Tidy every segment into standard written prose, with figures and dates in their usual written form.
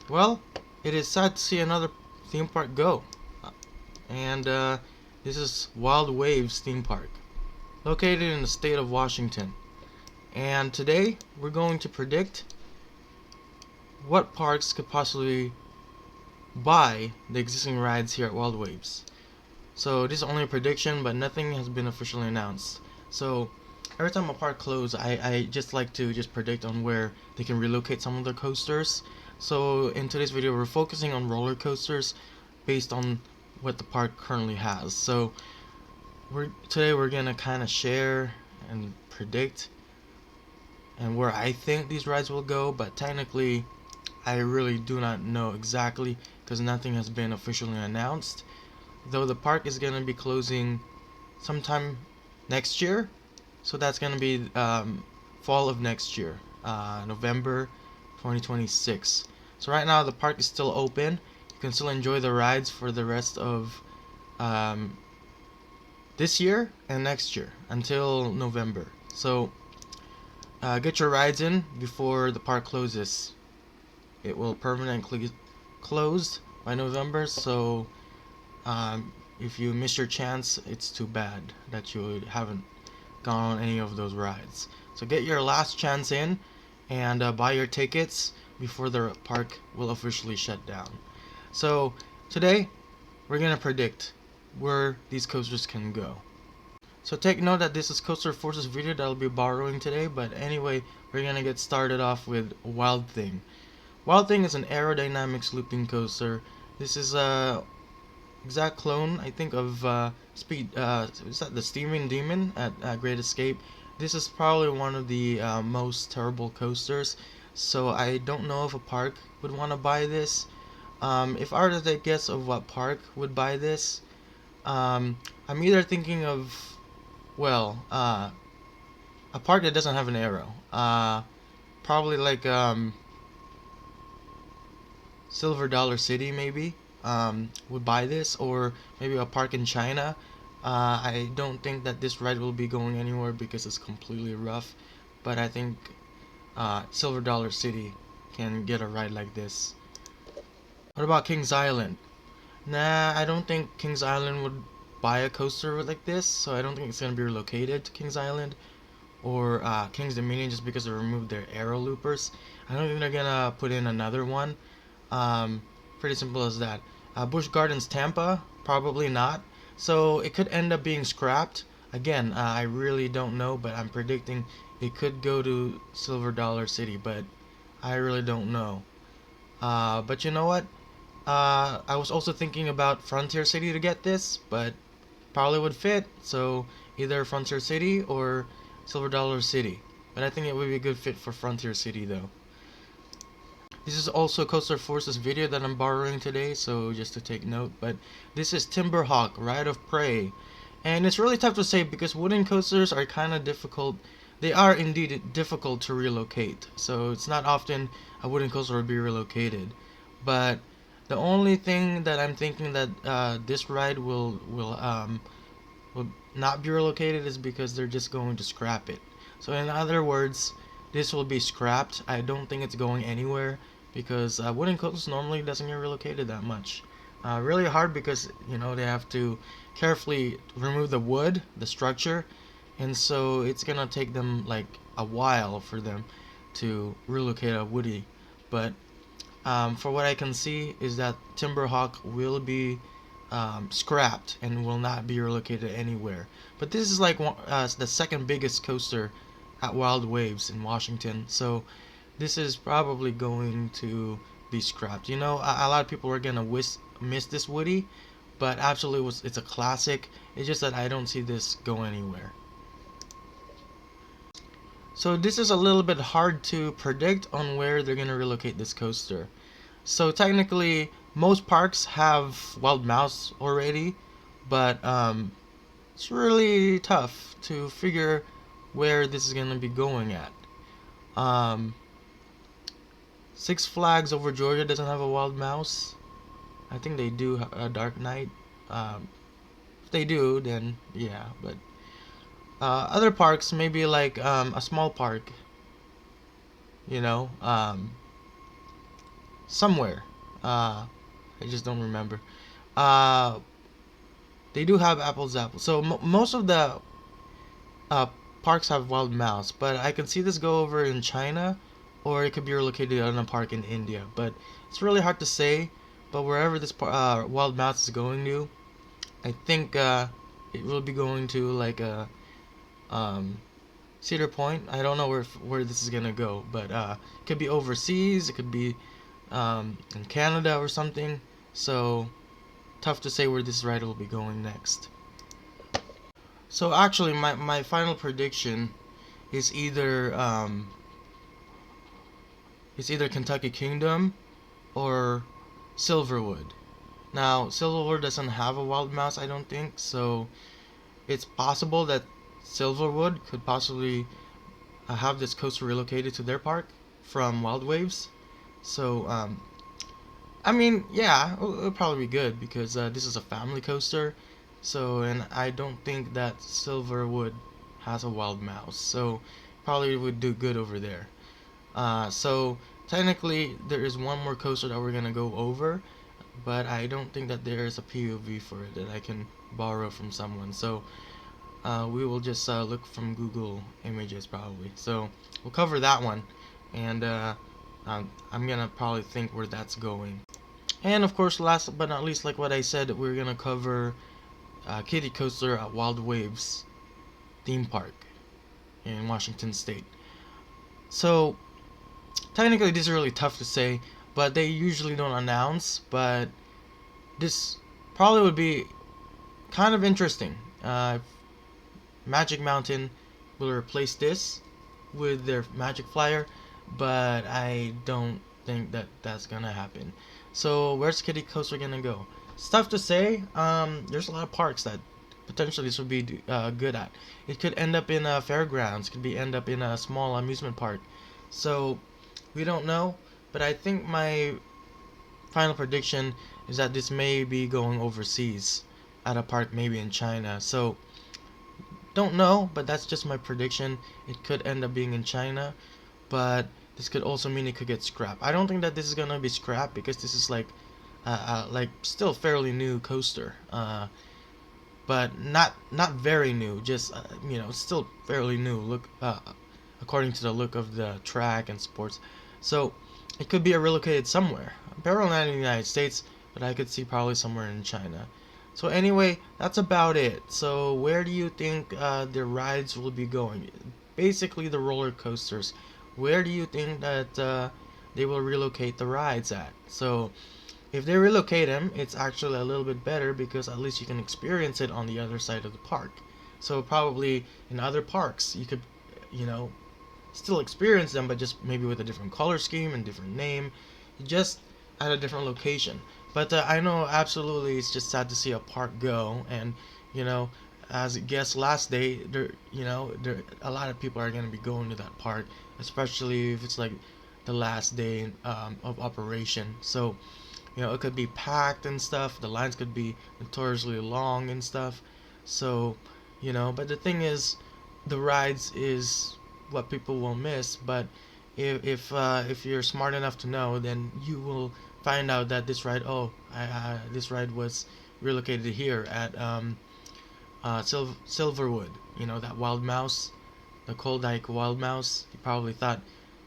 Well, it is sad to see another theme park go. And this is Wild Waves Theme Park, located in the state of Washington. And today we're going to predict what parks could possibly buy the existing rides here at Wild Waves. So this is only a prediction, but nothing has been officially announced. So every time a park closes, I just like to just predict on where they can relocate some of their coasters. So in today's video, we're focusing on roller coasters based on what the park currently has. So today we're gonna kind of share and predict and where I think these rides will go, but technically I really do not know exactly because nothing has been officially announced. Though the park is gonna be closing sometime next year, so that's gonna be fall of next year, November 2026. So right now the park is still open. You can still enjoy the rides for the rest of um, this year and next year until November. So get your rides in before the park closes. It will permanently close by November, so if you miss your chance, it's too bad that you haven't gone on any of those rides. So get your last chance in and buy your tickets before the park will officially shut down. So today we're gonna predict where these coasters can go. So take note that this is Coaster Forces video that I'll be borrowing today, but anyway, we're gonna get started off with Wild Thing. Wild Thing is an aerodynamics looping coaster. This is a exact clone, I think, of Speed. Is that the Steaming Demon at Great Escape? This is probably one of the most terrible coasters, so I don't know if a park would want to buy this. If I were to take a guess of what park would buy this, I'm either thinking of, well, a park that doesn't have an arrow. Probably like Silver Dollar City, maybe, would buy this, or maybe a park in China. I don't think that this ride will be going anywhere because it's completely rough, but I think Silver Dollar City can get a ride like this. What about Kings Island? Nah, I don't think Kings Island would buy a coaster like this, so I don't think it's going to be relocated to Kings Island or Kings Dominion just because they removed their arrow loopers. I don't think they're going to put in another one. Pretty simple as that. Busch Gardens Tampa, probably not. So it could end up being scrapped. Again, I really don't know, but I'm predicting it could go to Silver Dollar City, but I really don't know. But you know what? I was also thinking about Frontier City to get this, but probably would fit. So either Frontier City or Silver Dollar City. But I think it would be a good fit for Frontier City though. This is also Coaster Forces video that I'm borrowing today, so just to take note. But this is Timberhawk, Ride of Prey. And it's really tough to say because wooden coasters are kind of difficult. They are indeed difficult to relocate. So it's not often a wooden coaster will be relocated. But the only thing that I'm thinking that this ride will not be relocated is because they're just going to scrap it. So in other words, this will be scrapped. I don't think it's going anywhere because wooden coasters normally doesn't get relocated that much. Really hard because they have to carefully remove the wood, the structure, and so it's gonna take them like a while for them to relocate a woody. But for what I can see is that Timberhawk will be scrapped and will not be relocated anywhere. But this is like the second biggest coaster at Wild Waves in Washington, so this is probably going to be scrapped. A lot of people are gonna miss this Woody, but absolutely it's a classic. It's just that I don't see this go anywhere. So this is a little bit hard to predict on where they're gonna relocate this coaster. So technically, most parks have wild mouse already, but it's really tough to figure where this is gonna be going at. Um, Six Flags Over Georgia doesn't have a wild mouse. I think they do a Dark Knight. If they do, then yeah. But other parks, maybe like a small park, you know, somewhere. I just don't remember. Uh, they do have apples apples. So most of the uh, parks have wild mouse, but I can see this go over in China, or it could be relocated in a park in India. But it's really hard to say. But wherever this wild mouse is going to, I think it will be going to like a um, Cedar Point. I don't know where this is gonna go, but it could be overseas. It could be in Canada or something. So tough to say where this ride will be going next. So actually, my final prediction is either Kentucky Kingdom or Silverwood. Now, Silverwood doesn't have a wild mouse, I don't think, so it's possible that Silverwood could possibly have this coaster relocated to their park from Wild Waves. So, I mean, yeah, it'll probably be good because this is a family coaster. So, and I don't think that Silverwood has a wild mouse. So, probably would do good over there. So, technically, there is one more coaster that we're gonna go over, but I don't think that there is a POV for it that I can borrow from someone. So, we will just look from Google Images probably. So, we'll cover that one, and I'm gonna probably think where that's going. And of course, last but not least, like what I said, we're gonna cover Kiddie Coaster at Wild Waves theme park in Washington State. So technically, this is really tough to say, but they usually don't announce. But this probably would be kind of interesting. Magic Mountain will replace this with their Magic Flyer, but I don't think that that's gonna happen. So where's Kiddie Coaster gonna go? It's tough to say. There's a lot of parks that potentially this would be good at. It could end up in fairgrounds. Could be end up in a small amusement park. So we don't know. But I think my final prediction is that this may be going overseas at a park, maybe in China. So don't know, but that's just my prediction. It could end up being in China, but this could also mean it could get scrapped. I don't think that this is gonna be scrapped because this is like still fairly new coaster, but not very new. Just still fairly new. Look, according to the look of the track and sports, so it could be relocated somewhere. Apparently not in the United States, but I could see probably somewhere in China. So anyway, that's about it. So where do you think the rides will be going? Basically the roller coasters. Where do you think that they will relocate the rides at? So if they relocate them, it's actually a little bit better because at least you can experience it on the other side of the park. So probably in other parks you could, you know, still experience them, but just maybe with a different color scheme and different name, just at a different location. But I know absolutely it's just sad to see a park go, and you know, as guest last day, a lot of people are gonna be going to that park, especially if it's like the last day of operation. So, it could be packed and stuff. The lines could be notoriously long and stuff. So, but the thing is, the rides is what people will miss. But if you're smart enough to know, then you will find out that this ride was relocated here at Silverwood. That wild mouse, the Cold Ike wild mouse. You probably thought,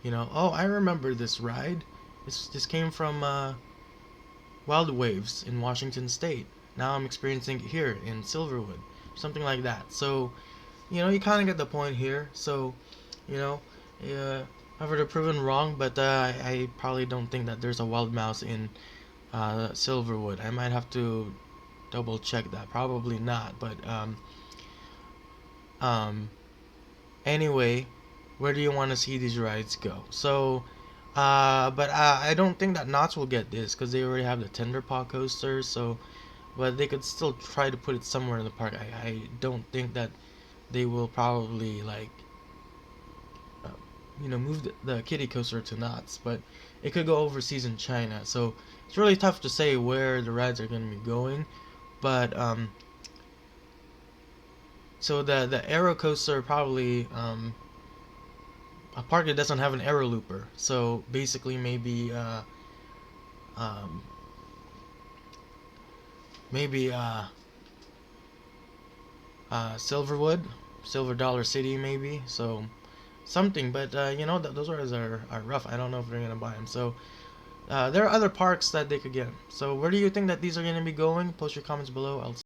oh, I remember this ride. This came from Wild Waves in Washington State. Now I'm experiencing it here in Silverwood, something like that. So, you kind of get the point here. So, I've already proven wrong, but I probably don't think that there's a wild mouse in Silverwood. I might have to double check that. Probably not, but um, anyway, where do you want to see these rides go? So, but I don't think that Knott's will get this because they already have the Tender Paw coaster. So, but they could still try to put it somewhere in the park. I don't think that they will probably move the kiddie coaster to Knott's, but it could go overseas in China. So it's really tough to say where the rides are going to be going. But so the Aero coaster probably a park that doesn't have an Aero looper. So basically maybe um, maybe Silverwood, Silver Dollar City, maybe. So something, but you know, those are rough. I don't know if they're gonna buy them. So there are other parks that they could get. So where do you think that these are gonna be going? Post your comments below. I'll